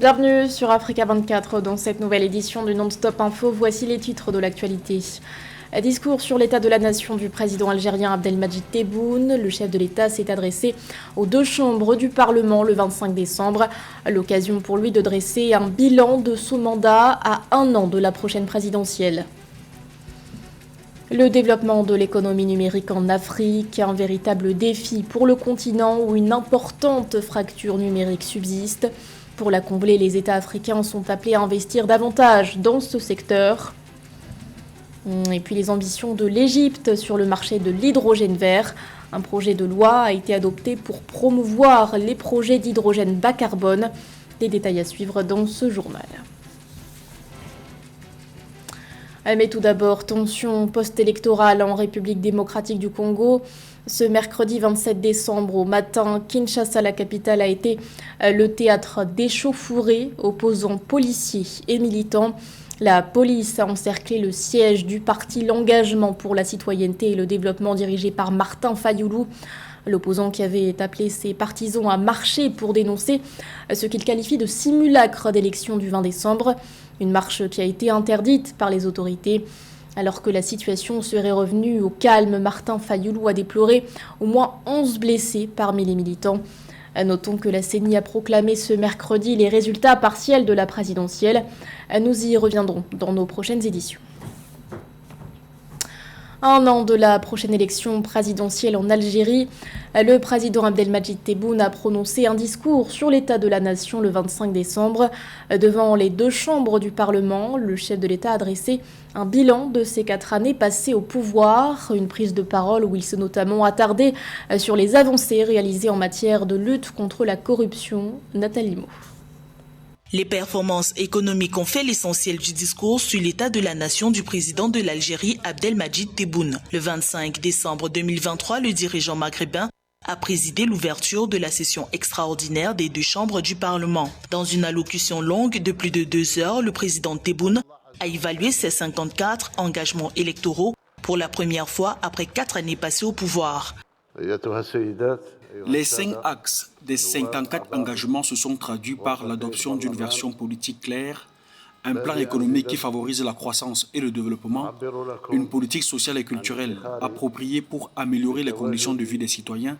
Bienvenue sur Africa 24 dans cette nouvelle édition du Non-Stop Info. Voici les titres de l'actualité. Discours sur l'état de la nation du président algérien Abdelmadjid Tebboune. Le chef de l'État s'est adressé aux deux chambres du Parlement le 25 décembre. L'occasion pour lui de dresser un bilan de son mandat à un an de la prochaine présidentielle. Le développement de l'économie numérique en Afrique, un véritable défi pour le continent où une importante fracture numérique subsiste. Pour la combler, les États africains sont appelés à investir davantage dans ce secteur. Et puis les ambitions de l'Égypte sur le marché de l'hydrogène vert. Un projet de loi a été adopté pour promouvoir les projets d'hydrogène bas carbone. Des détails à suivre dans ce journal. Mais tout d'abord, tension post-électorale en République démocratique du Congo. Ce mercredi 27 décembre au matin, Kinshasa, la capitale, a été le théâtre d'échauffourées opposant policiers et militants. La police a encerclé le siège du parti L'Engagement pour la citoyenneté et le développement dirigé par Martin Fayoulou. L'opposant qui avait appelé ses partisans à marcher pour dénoncer ce qu'il qualifie de simulacre d'élection du 20 décembre. Une marche qui a été interdite par les autorités. Alors que la situation serait revenue au calme, Martin Fayoulou a déploré au moins 11 blessés parmi les militants. Notons que la CENI a proclamé ce mercredi les résultats partiels de la présidentielle. Nous y reviendrons dans nos prochaines éditions. Un an de la prochaine élection présidentielle en Algérie, le président Abdelmadjid Tebboune a prononcé un discours sur l'état de la nation le 25 décembre. Devant les deux chambres du Parlement, le chef de l'État a dressé un bilan de ces 4 années passées au pouvoir, une prise de parole où il s'est notamment attardé sur les avancées réalisées en matière de lutte contre la corruption. Nathalie Mo. Les performances économiques ont fait l'essentiel du discours sur l'état de la nation du président de l'Algérie, Abdelmadjid Tebboune. Le 25 décembre 2023, le dirigeant maghrébin a présidé l'ouverture de la session extraordinaire des deux chambres du Parlement. Dans une allocution longue de plus de 2 heures, le président Tebboune a évalué ses 54 engagements électoraux pour la première fois après 4 années passées au pouvoir. Les 5 axes des 54 engagements se sont traduits par l'adoption d'une version politique claire, un plan économique qui favorise la croissance et le développement, une politique sociale et culturelle appropriée pour améliorer les conditions de vie des citoyens.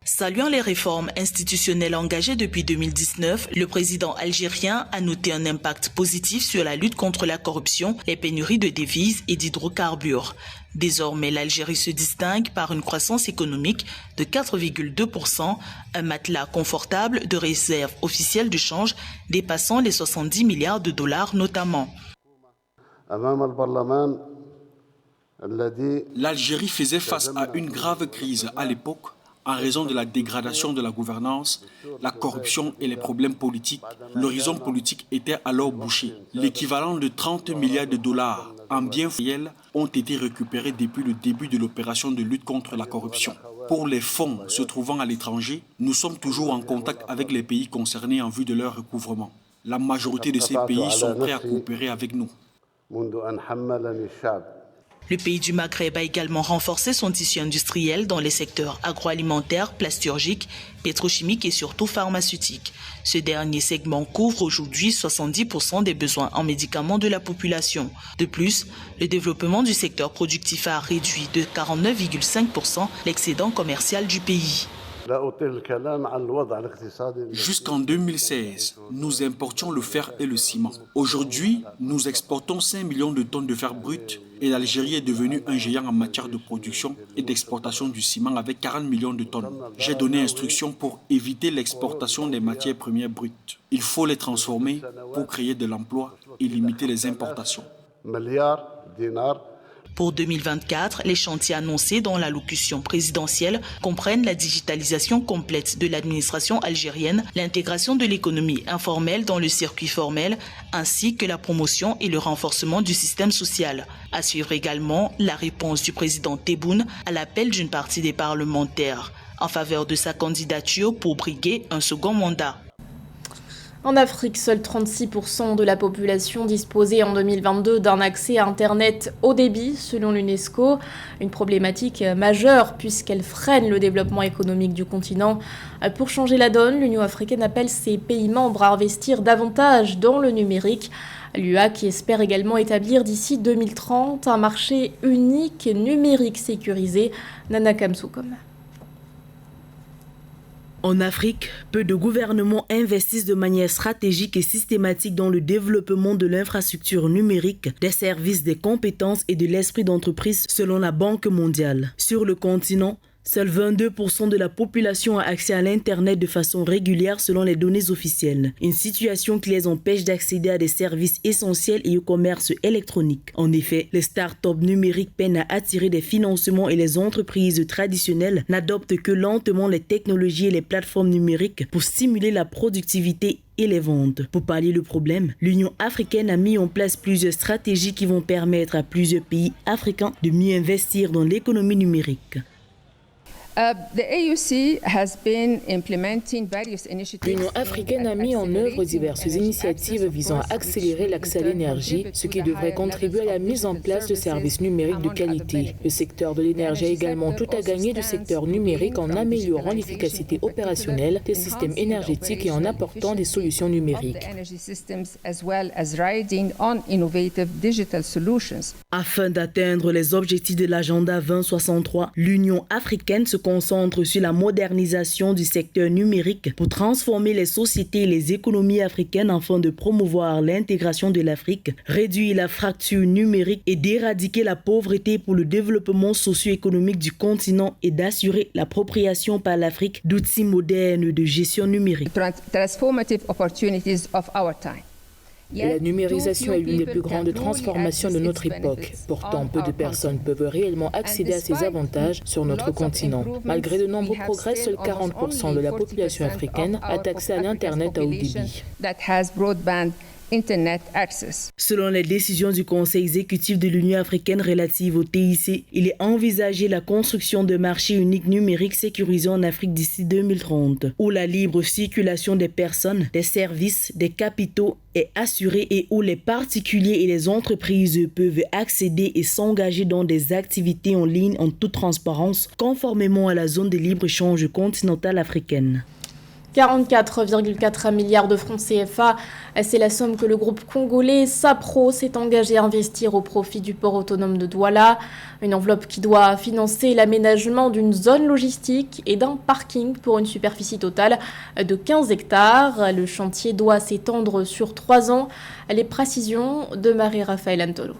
Saluant les réformes institutionnelles engagées depuis 2019, le président algérien a noté un impact positif sur la lutte contre la corruption, les pénuries de devises et d'hydrocarbures. Désormais, l'Algérie se distingue par une croissance économique de 4,2%, un matelas confortable de réserves officielles de change dépassant les 70 milliards de dollars notamment. L'Algérie faisait face à une grave crise à l'époque en raison de la dégradation de la gouvernance, la corruption et les problèmes politiques. L'horizon politique était alors bouché. L'équivalent de 30 milliards de dollars en biens réels ont été récupérés depuis le début de l'opération de lutte contre la corruption. Pour les fonds se trouvant à l'étranger, nous sommes toujours en contact avec les pays concernés en vue de leur recouvrement. La majorité de ces pays sont prêts à coopérer avec nous. Le pays du Maghreb a également renforcé son tissu industriel dans les secteurs agroalimentaires, plasturgiques, pétrochimiques et surtout pharmaceutiques. Ce dernier segment couvre aujourd'hui 70% des besoins en médicaments de la population. De plus, le développement du secteur productif a réduit de 49,5% l'excédent commercial du pays. Jusqu'en 2016, nous importions le fer et le ciment. Aujourd'hui, nous exportons 5 millions de tonnes de fer brut et l'Algérie est devenue un géant en matière de production et d'exportation du ciment avec 40 millions de tonnes. J'ai donné instruction pour éviter l'exportation des matières premières brutes. Il faut les transformer pour créer de l'emploi et limiter les importations. Pour 2024, les chantiers annoncés dans l'allocution présidentielle comprennent la digitalisation complète de l'administration algérienne, l'intégration de l'économie informelle dans le circuit formel, ainsi que la promotion et le renforcement du système social. À suivre également la réponse du président Tebboune à l'appel d'une partie des parlementaires en faveur de sa candidature pour briguer un second mandat. En Afrique, seuls 36% de la population disposait en 2022 d'un accès à Internet haut débit, selon l'UNESCO. Une problématique majeure puisqu'elle freine le développement économique du continent. Pour changer la donne, l'Union africaine appelle ses pays membres à investir davantage dans le numérique. L'UA qui espère également établir d'ici 2030 un marché unique numérique sécurisé. Nana Kamsoukom. En Afrique, peu de gouvernements investissent de manière stratégique et systématique dans le développement de l'infrastructure numérique, des services, des compétences et de l'esprit d'entreprise selon la Banque mondiale. Sur le continent, seuls 22% de la population a accès à l'Internet de façon régulière selon les données officielles. Une situation qui les empêche d'accéder à des services essentiels et au commerce électronique. En effet, les start-up numériques peinent à attirer des financements et les entreprises traditionnelles n'adoptent que lentement les technologies et les plateformes numériques pour stimuler la productivité et les ventes. Pour pallier le problème, l'Union africaine a mis en place plusieurs stratégies qui vont permettre à plusieurs pays africains de mieux investir dans l'économie numérique. L'Union africaine a mis en œuvre diverses initiatives visant à accélérer l'accès à l'énergie, ce qui devrait contribuer à la mise en place de services numériques de qualité. Le secteur de l'énergie a également tout à gagner du secteur numérique en améliorant l'efficacité opérationnelle des systèmes énergétiques et en apportant des solutions numériques. Afin d'atteindre les objectifs de l'agenda 2063, l'Union africaine se concentre sur la modernisation du secteur numérique pour transformer les sociétés et les économies africaines afin de promouvoir l'intégration de l'Afrique, réduire la fracture numérique et d'éradiquer la pauvreté pour le développement socio-économique du continent et d'assurer l'appropriation par l'Afrique d'outils modernes de gestion numérique. La numérisation est l'une des plus grandes transformations de notre époque. Pourtant, peu de personnes peuvent réellement accéder à ces avantages sur notre continent. Malgré de nombreux progrès, seuls 40% de la population africaine a accès à l'Internet à haut débit. Selon les décisions du Conseil exécutif de l'Union africaine relative au TIC, il est envisagé la construction de marchés uniques numériques sécurisés en Afrique d'ici 2030, où la libre circulation des personnes, des services, des capitaux est assurée et où les particuliers et les entreprises peuvent accéder et s'engager dans des activités en ligne en toute transparence, conformément à la zone de libre-échange continentale africaine. 44,4 milliards de francs CFA, c'est la somme que le groupe congolais SAPRO s'est engagé à investir au profit du port autonome de Douala. Une enveloppe qui doit financer l'aménagement d'une zone logistique et d'un parking pour une superficie totale de 15 hectares. Le chantier doit s'étendre sur 3 ans. Les précisions de Marie-Raphaël Antolo.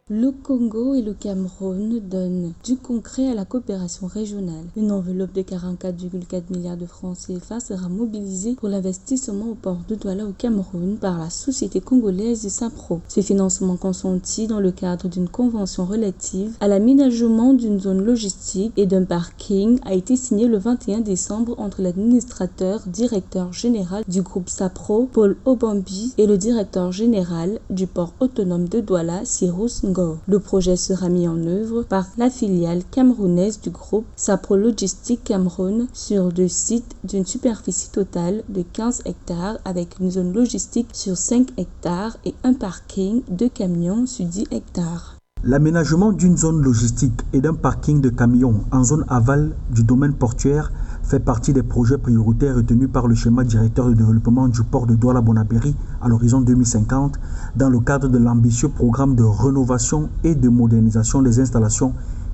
Le Congo et le Cameroun donnent du concret à la coopération régionale. Une enveloppe de 44,4 milliards de francs CFA sera mobilisée pour l'investissement au port de Douala au Cameroun par la société congolaise SAPRO. Ce financement consenti dans le cadre d'une convention relative à l'aménagement d'une zone logistique et d'un parking a été signé le 21 décembre entre l'administrateur directeur général du groupe SAPRO, Paul Obambi, et le directeur général du port autonome de Douala, Cyrus Ngo. Le projet sera mis en œuvre par la filiale camerounaise du groupe SAPRO Logistique Cameroun sur 2 sites d'une superficie totale de 15 hectares avec une zone logistique sur 5 hectares et un parking de camions sur 10 hectares. L'aménagement d'une zone logistique et d'un parking de camions en zone aval du domaine portuaire fait partie des projets prioritaires retenus par le schéma directeur de développement du port de Douala-Bonabéry à l'horizon 2050 dans le cadre de l'ambitieux programme de rénovation et de modernisation des installations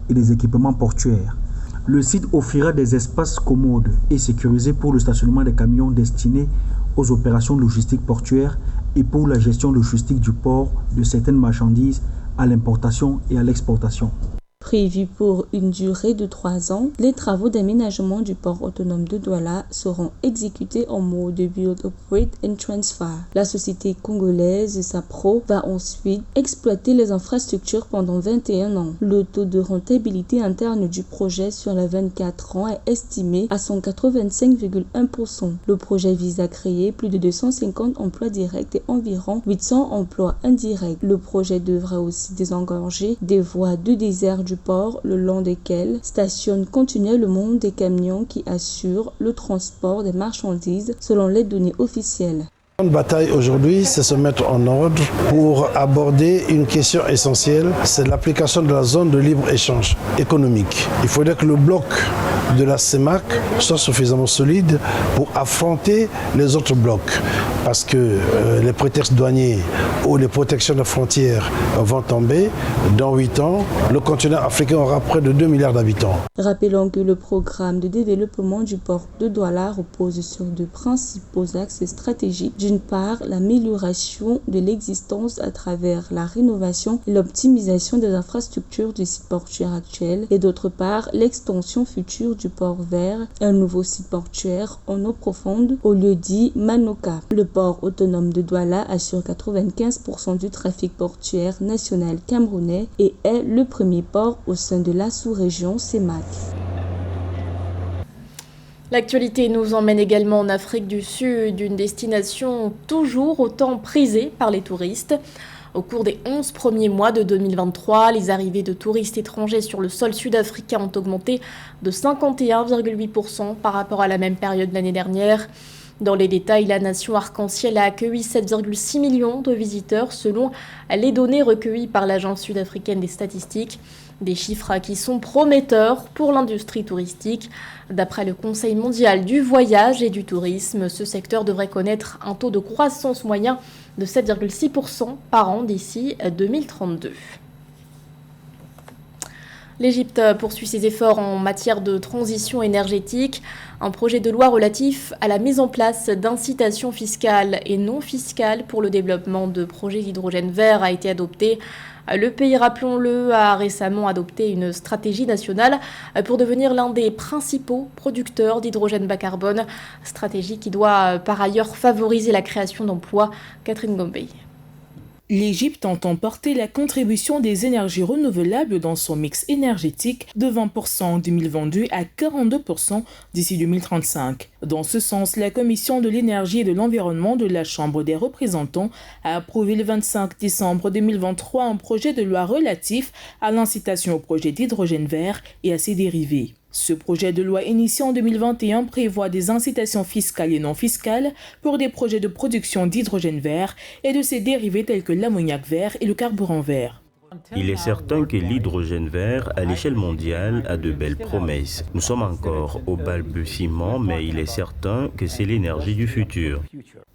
et des équipements portuaires. Le site offrira des espaces commodes et sécurisés pour le stationnement des camions destinés aux opérations logistiques portuaires et pour la gestion logistique du port de certaines marchandises à l'importation et à l'exportation. Prévu pour une durée de 3 ans, les travaux d'aménagement du port autonome de Douala seront exécutés en mode Build, Operate and Transfer. La société congolaise SAPRO va ensuite exploiter les infrastructures pendant 21 ans. Le taux de rentabilité interne du projet sur les 24 ans est estimé à 185,1%. Le projet vise à créer plus de 250 emplois directs et environ 800 emplois indirects. Le projet devra aussi désengorger des voies de désert du ports le long desquels stationnent continuellement des camions qui assurent le transport des marchandises selon les données officielles. La bataille aujourd'hui, c'est se mettre en ordre pour aborder une question essentielle, c'est l'application de la zone de libre-échange économique. Il faudrait que le bloc de la CEMAC soit suffisamment solide pour affronter les autres blocs. Parce que les prétextes douaniers ou les protections de frontières vont tomber. Dans 8 ans, le continent africain aura près de 2 milliards d'habitants. Rappelons que le programme de développement du port de Douala repose sur deux principaux axes stratégiques. D'une part, l'amélioration de l'existence à travers la rénovation et l'optimisation des infrastructures du site portuaire actuel et d'autre part, l'extension future du port vert, un nouveau site portuaire en eau profonde au lieu dit Manoka. Le port autonome de Douala assure 95% du trafic portuaire national camerounais et est le premier port au sein de la sous-région CEMAC. L'actualité nous emmène également en Afrique du Sud, une destination toujours autant prisée par les touristes. Au cours des 11 premiers mois de 2023, les arrivées de touristes étrangers sur le sol sud-africain ont augmenté de 51,8% par rapport à la même période l'année dernière. Dans les détails, la nation arc-en-ciel a accueilli 7,6 millions de visiteurs selon les données recueillies par l'Agence sud-africaine des statistiques. Des chiffres qui sont prometteurs pour l'industrie touristique. D'après le Conseil mondial du voyage et du tourisme, ce secteur devrait connaître un taux de croissance moyen de 7,6% par an d'ici 2032. L'Égypte poursuit ses efforts en matière de transition énergétique. Un projet de loi relatif à la mise en place d'incitations fiscales et non fiscales pour le développement de projets d'hydrogène vert a été adopté. Le pays, rappelons-le, a récemment adopté une stratégie nationale pour devenir l'un des principaux producteurs d'hydrogène bas carbone, stratégie qui doit par ailleurs favoriser la création d'emplois. Catherine Gombe. L'Égypte entend porter la contribution des énergies renouvelables dans son mix énergétique de 20% en 2022 à 42% d'ici 2035. Dans ce sens, la Commission de l'énergie et de l'environnement de la Chambre des représentants a approuvé le 25 décembre 2023 un projet de loi relatif à l'incitation au projet d'hydrogène vert et à ses dérivés. Ce projet de loi initié en 2021 prévoit des incitations fiscales et non fiscales pour des projets de production d'hydrogène vert et de ses dérivés tels que l'ammoniac vert et le carburant vert. Il est certain que l'hydrogène vert à l'échelle mondiale a de belles promesses. Nous sommes encore au balbutiement, mais il est certain que c'est l'énergie du futur.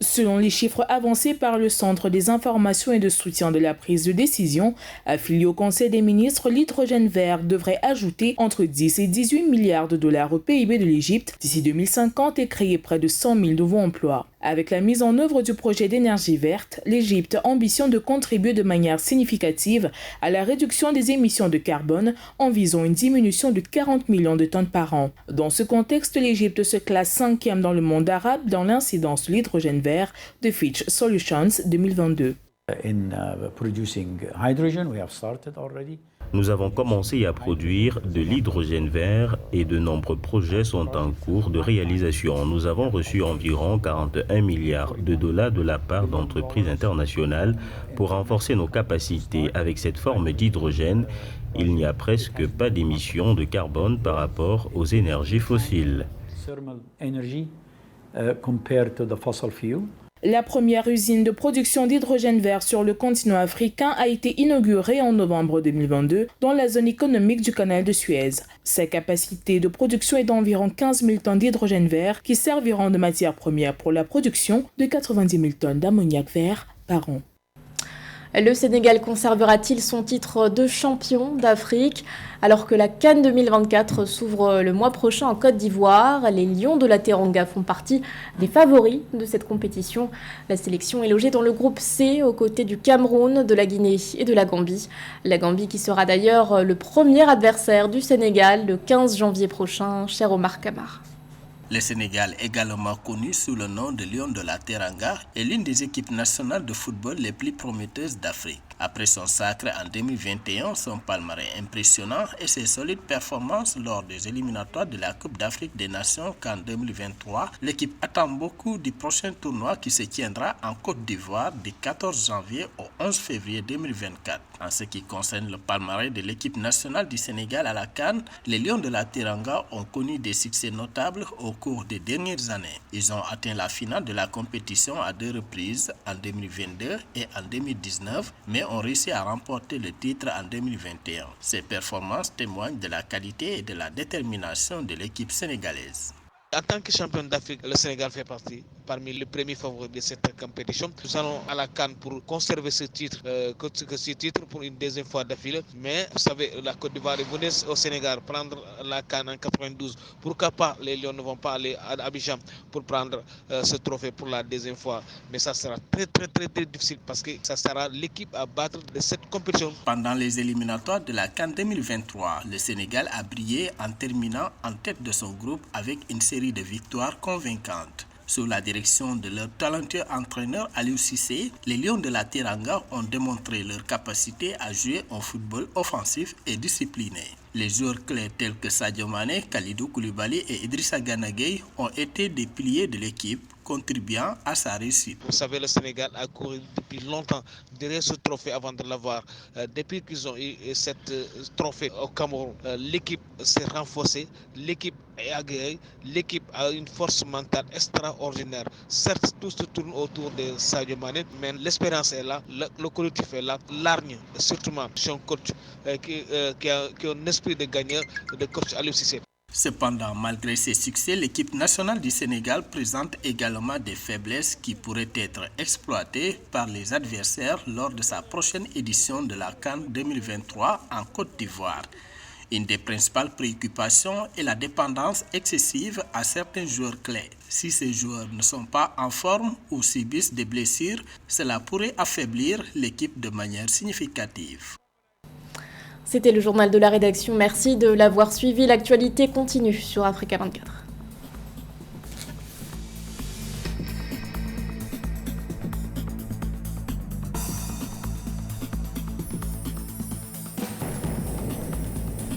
Selon les chiffres avancés par le Centre des informations et de soutien de la prise de décision, affilié au Conseil des ministres, l'hydrogène vert devrait ajouter entre 10 et 18 milliards de dollars au PIB de l'Égypte d'ici 2050 et créer près de 100 000 nouveaux emplois. Avec la mise en œuvre du projet d'énergie verte, l'Égypte ambitionne de contribuer de manière significative à la réduction des émissions de carbone en visant une diminution de 40 millions de tonnes par an. Dans ce contexte, l'Égypte se classe 5e dans le monde arabe dans l'incidence de l'hydrogène vert de Fitch Solutions 2022. Nous avons commencé à produire de l'hydrogène vert et de nombreux projets sont en cours de réalisation. Nous avons reçu environ 41 milliards de dollars de la part d'entreprises internationales pour renforcer nos capacités. Avec cette forme d'hydrogène, il n'y a presque pas d'émissions de carbone par rapport aux énergies fossiles. La première usine de production d'hydrogène vert sur le continent africain a été inaugurée en novembre 2022 dans la zone économique du canal de Suez. Sa capacité de production est d'environ 15 000 tonnes d'hydrogène vert qui serviront de matière première pour la production de 90 000 tonnes d'ammoniac vert par an. Le Sénégal conservera-t-il son titre de champion d'Afrique? Alors que la CAN 2024 s'ouvre le mois prochain en Côte d'Ivoire, les Lions de la Teranga font partie des favoris de cette compétition. La sélection est logée dans le groupe C aux côtés du Cameroun, de la Guinée et de la Gambie. La Gambie qui sera d'ailleurs le premier adversaire du Sénégal le 15 janvier prochain, cher Omar Kamar. Le Sénégal, également connu sous le nom de Lions de la Teranga, est l'une des équipes nationales de football les plus prometteuses d'Afrique. Après son sacre en 2021, son palmarès impressionnant et ses solides performances lors des éliminatoires de la Coupe d'Afrique des Nations qu'en 2023, l'équipe attend beaucoup du prochain tournoi qui se tiendra en Côte d'Ivoire du 14 janvier au 11 février 2024. En ce qui concerne le palmarès de l'équipe nationale du Sénégal à la CAN, les Lions de la Teranga ont connu des succès notables au cours des dernières années. Ils ont atteint la finale de la compétition à 2 reprises, en 2022 et en 2019, mais ont réussi à remporter le titre en 2021. Ces performances témoignent de la qualité et de la détermination de l'équipe sénégalaise. En tant que champion d'Afrique, le Sénégal fait partie parmi les premiers favoris de cette compétition. Nous allons à la CAN pour conserver ce titre, pour une deuxième fois d'affilée. Mais vous savez, la Côte d'Ivoire est venue au Sénégal prendre la CAN en 92. Pourquoi pas les Lions ne vont pas aller à Abidjan pour prendre ce trophée pour la deuxième fois? Mais ça sera très difficile parce que ça sera l'équipe à battre de cette compétition. Pendant les éliminatoires de la CAN 2023, le Sénégal a brillé en terminant en tête de son groupe avec une série de victoires convaincantes. Sous la direction de leur talentueux entraîneur Aliou Cissé, les Lions de la Teranga ont démontré leur capacité à jouer un football offensif et discipliné. Les joueurs clés tels que Sadio Mané, Kalidou Koulibaly et Idrissa Gana Gueye ont été des piliers de l'équipe, contribuant à sa réussite. Vous savez, le Sénégal a couru depuis longtemps derrière ce trophée avant de l'avoir. Depuis qu'ils ont eu cette trophée au Cameroun, l'équipe s'est renforcée, l'équipe est aguerrie, l'équipe a une force mentale extraordinaire. Certes, tout se tourne autour de Sadio Mané, mais l'espérance est là, le collectif est là, l'argne, surtout son coach qui a un esprit de gagneur, de coach Aliou Cissé. Cependant, malgré ses succès, l'équipe nationale du Sénégal présente également des faiblesses qui pourraient être exploitées par les adversaires lors de sa prochaine édition de la CAN 2023 en Côte d'Ivoire. Une des principales préoccupations est la dépendance excessive à certains joueurs clés. Si ces joueurs ne sont pas en forme ou subissent des blessures, cela pourrait affaiblir l'équipe de manière significative. C'était le journal de la rédaction. Merci de l'avoir suivi. L'actualité continue sur Africa 24.